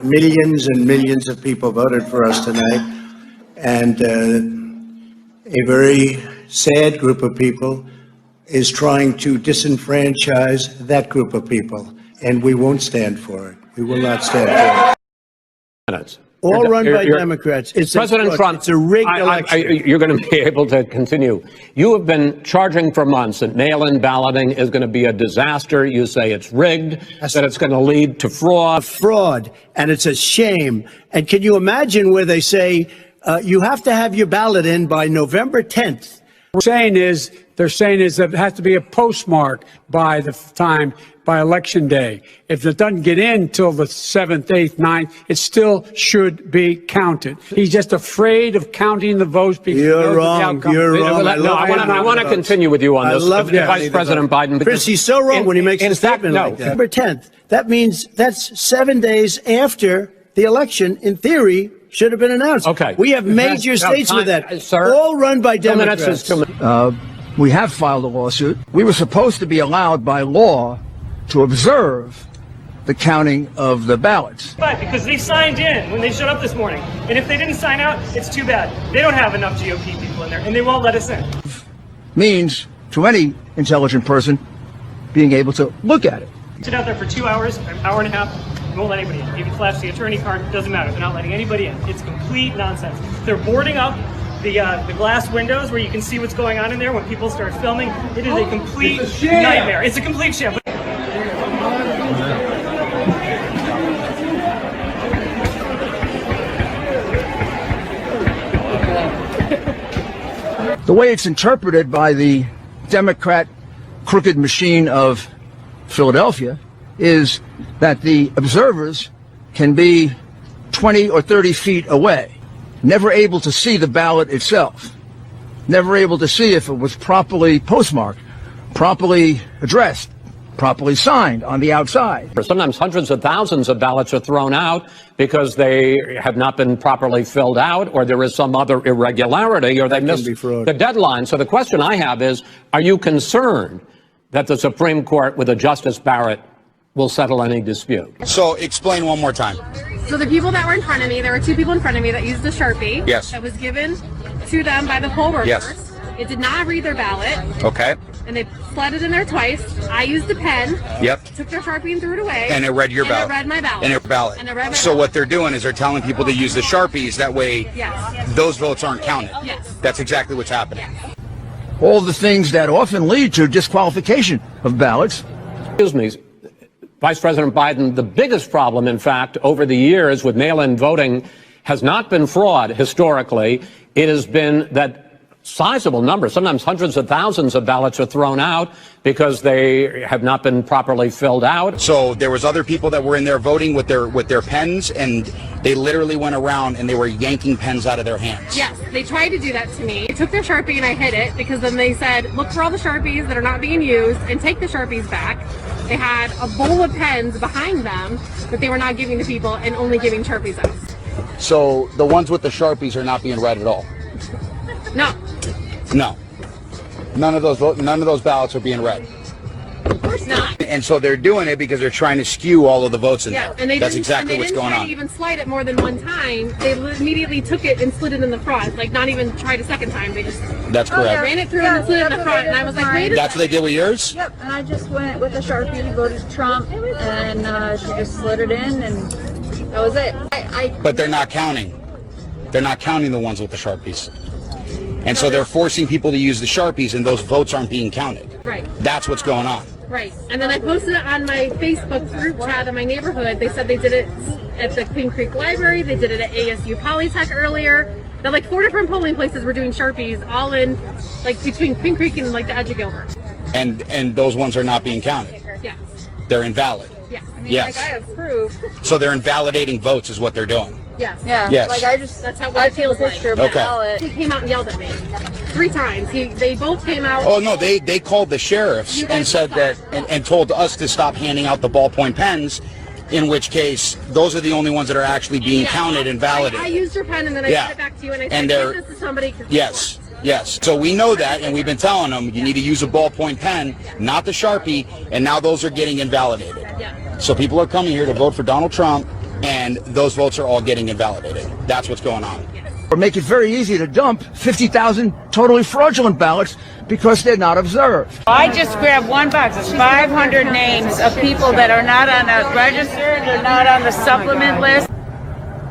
Millions and millions of people voted for us tonight, and a very sad group of people is trying to disenfranchise that group of people, and we won't stand for it. We will not stand for it. Minutes. All run by Democrats. It's President Trump, it's a rigged election. You're going to be able to continue. You have been charging for months that mail-in balloting is going to be a disaster. You say it's rigged, that it's going to lead to fraud. Fraud, and it's a shame. And can you imagine where they say you have to have your ballot in by November 10th? They're saying is that it has to be a postmark by the time, by election day. If it doesn't get in till the 7th, 8th, 9th, it still should be counted. He's just afraid of counting the votes because You're wrong. You're wrong. I want to continue with you on this. Vice President Biden. Chris, he's so wrong when he makes a statement like that. November 10th. That means that's 7 days after the election, in theory, should have been announced. Okay. We have major states with that. Sir, all run by Democrats. We have filed a lawsuit. We were supposed to be allowed by law to observe the counting of the ballots. But because they signed in when they showed up this morning. And if they didn't sign out, it's too bad. They don't have enough GOP people in there, and they won't let us in. Means to any intelligent person being able to look at it. Sit out there for 2 hours, an hour and a half, and won't let anybody in. You can flash the attorney card, doesn't matter. They're not letting anybody in. It's complete nonsense. They're boarding up the glass windows where you can see what's going on in there when people start filming. It is a complete nightmare. It's a complete sham. The way it's interpreted by the Democrat crooked machine of Philadelphia is that the observers can be 20 or 30 feet away, never able to see the ballot itself, never able to see if it was properly postmarked, properly addressed, properly signed on the outside. Sometimes hundreds of thousands of ballots are thrown out because they have not been properly filled out, or there is some other irregularity, or they missed the deadline. So the question I have is, are you concerned that the Supreme Court, with a Justice Barrett, will settle any dispute? So explain one more time. So the people that were in front of me, there were two people in front of me that used the Sharpie. Yes. That was given to them by the poll workers. Yes. It did not read their ballot. Okay. And they slid it in there twice. I used a pen. Yep. Took their Sharpie and threw it away. And it read your ballot. And it read my ballot. And it ballot. And it read my so ballot. what they're doing is they're telling people to use the Sharpies. That way, yes, those votes aren't counted. Yes. That's exactly what's happening. All the things that often lead to disqualification of ballots. Excuse me, Vice President Biden, the biggest problem, in fact, over the years with mail-in voting has not been fraud historically. It has been that sizable numbers, sometimes hundreds of thousands of ballots are thrown out because they have not been properly filled out. So there was other people that were in there voting with their pens, and they literally went around and they were yanking pens out of their hands. Yes, they tried to do that to me. I took their Sharpie and I hid it because then they said, look for all the Sharpies that are not being used and take the Sharpies back. They had a bowl of pens behind them that they were not giving to people and only giving Sharpies out. So the ones with the Sharpies are not being read at all? No. No. None of those ballots are being read. Of course not. And so they're doing it because they're trying to skew all of the votes in there. And That's exactly what's going on. They didn't even slide it more than one time. They immediately took it and slid it in the front. Like, not even tried a second time. They just That's correct. ran it through and slid it in the front. And I was like, wait a That's what they did with yours? Yep, and I just went with a Sharpie, voted Trump, and she just slid it in, and that was it. But they're not counting. They're not counting the ones with the Sharpies. And so they're forcing people to use the Sharpies, and those votes aren't being counted. Right. That's what's going on. Right. And then I posted it on my Facebook group chat in my neighborhood. They said they did it at the Queen Creek Library. They did it at ASU Polytech earlier. That like 4 different polling places were doing Sharpies, all in like between Queen Creek and like the edge of Gilbert. And those ones are not being counted. Yes. They're invalid. Yes. I mean, Yes. like, I have proof. So they're invalidating votes is what they're doing. Yes. Yeah. Yes. Like, That's how it feels like. picture of Okay. ballot. He came out and yelled at me 3 times. They both came out. Oh, no, they called the sheriffs and said that, and told us to stop handing out the ballpoint pens, in which case, those are the only ones that are actually being counted and validated. I used your pen and then I sent it back to you and I said, give this to somebody. Yes. Yes. So we know that, and we've been telling them you need to use a ballpoint pen, not the Sharpie, and now those are getting invalidated. Yeah. So people are coming here to vote for Donald Trump, and those votes are all getting invalidated. That's what's going on. Or make it very easy to dump 50,000 totally fraudulent ballots because they're not observed. I just grabbed one box. It's 500 names of people that are not on the register, they're not on the supplement list.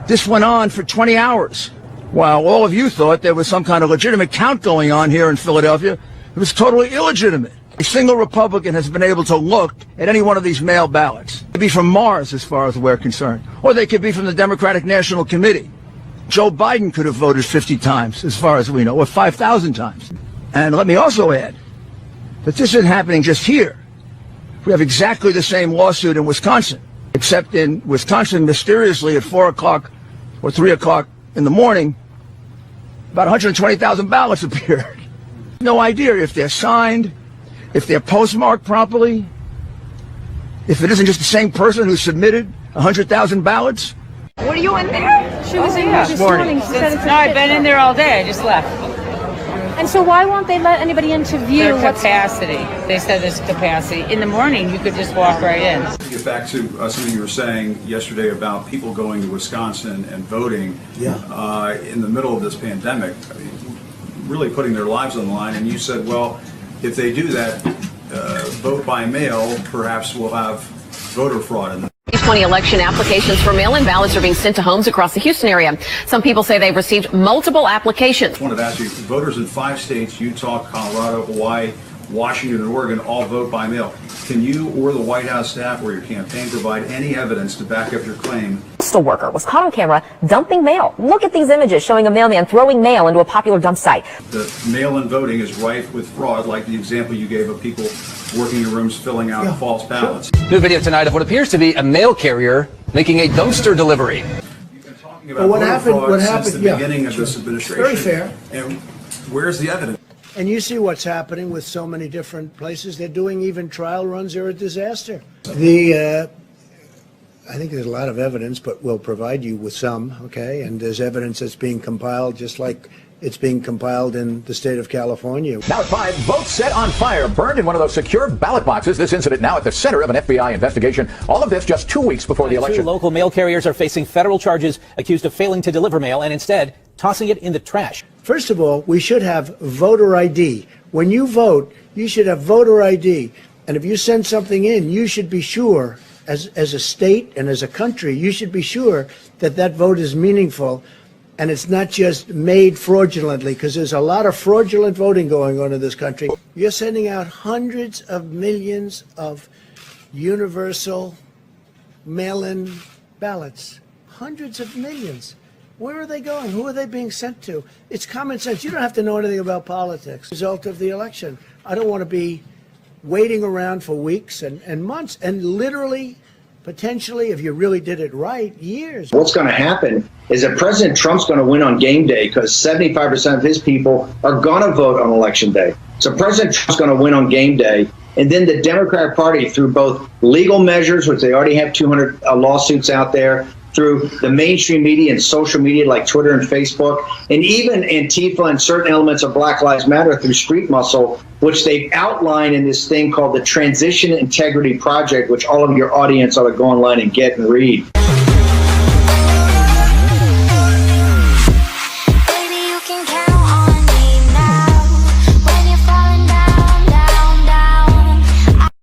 This went on for 20 hours. While all of you thought there was some kind of legitimate count going on here in Philadelphia, it was totally illegitimate. A single Republican has been able to look at any one of these mail ballots. It could be from Mars, as far as we're concerned, or they could be from the Democratic National Committee. Joe Biden could have voted 50 times, as far as we know, or 5,000 times. And let me also add that this isn't happening just here. We have exactly the same lawsuit in Wisconsin, except in Wisconsin, mysteriously at 4 o'clock or 3 o'clock in the morning, about 120,000 ballots appeared. No idea if they're signed, if they're postmarked properly, if it isn't just the same person who submitted 100,000 ballots. Were you in there? She was in here this morning. No, I've been in there all day. I just left. And so why won't they let anybody into view? Their capacity. They said there's capacity. In the morning, you could just walk right in. To get back to something you were saying yesterday about people going to Wisconsin and voting in the middle of this pandemic, I mean, really putting their lives on the line. And you said, well, if they do that, vote by mail, perhaps we'll have voter fraud in the 2020 election applications for mail-in ballots are being sent to homes across the Houston area. Some people say they've received multiple applications. I wanted to ask you, voters in 5 states, Utah, Colorado, Hawaii, Washington, and Oregon, all vote by mail. Can you or the White House staff or your campaign provide any evidence to back up your claim? A postal worker was caught on camera dumping mail. Look at these images showing a mailman throwing mail into a popular dump site. The mail-in voting is rife with fraud, like the example you gave of people working in rooms filling out false ballots. New video tonight of what appears to be a mail carrier making a dumpster delivery. You've been talking about what happened since the beginning of this administration. Very fair. And where's the evidence? And you see what's happening with so many different places. They're doing even trial runs. They're a disaster. I think there's a lot of evidence, but we'll provide you with some, okay? And there's evidence that's being compiled just like it's being compiled in the state of California. Now at 5, votes set on fire, burned in one of those secure ballot boxes. This incident now at the center of an FBI investigation. All of this just 2 weeks before the election. 2 local mail carriers are facing federal charges accused of failing to deliver mail and instead tossing it in the trash. First of all, we should have voter ID. When you vote, you should have voter ID. And if you send something in, you should be sure, as a state and as a country, you should be sure that that vote is meaningful and it's not just made fraudulently, because there's a lot of fraudulent voting going on in this country. You're sending out hundreds of millions of universal mail-in ballots. Hundreds of millions. Where are they going? Who are they being sent to? It's common sense. You don't have to know anything about politics. Result of the election. I don't want to be waiting around for weeks and months and literally, potentially, if you really did it right, years. What's going to happen is that President Trump's going to win on game day because 75% of his people are going to vote on election day. So President Trump's going to win on game day. And then the Democratic Party, through both legal measures, which they already have 200 lawsuits out there, through the mainstream media and social media like Twitter and Facebook, and even Antifa and certain elements of Black Lives Matter through Street Muscle, which they've outlined in this thing called the Transition Integrity Project, which all of your audience ought to go online and get and read.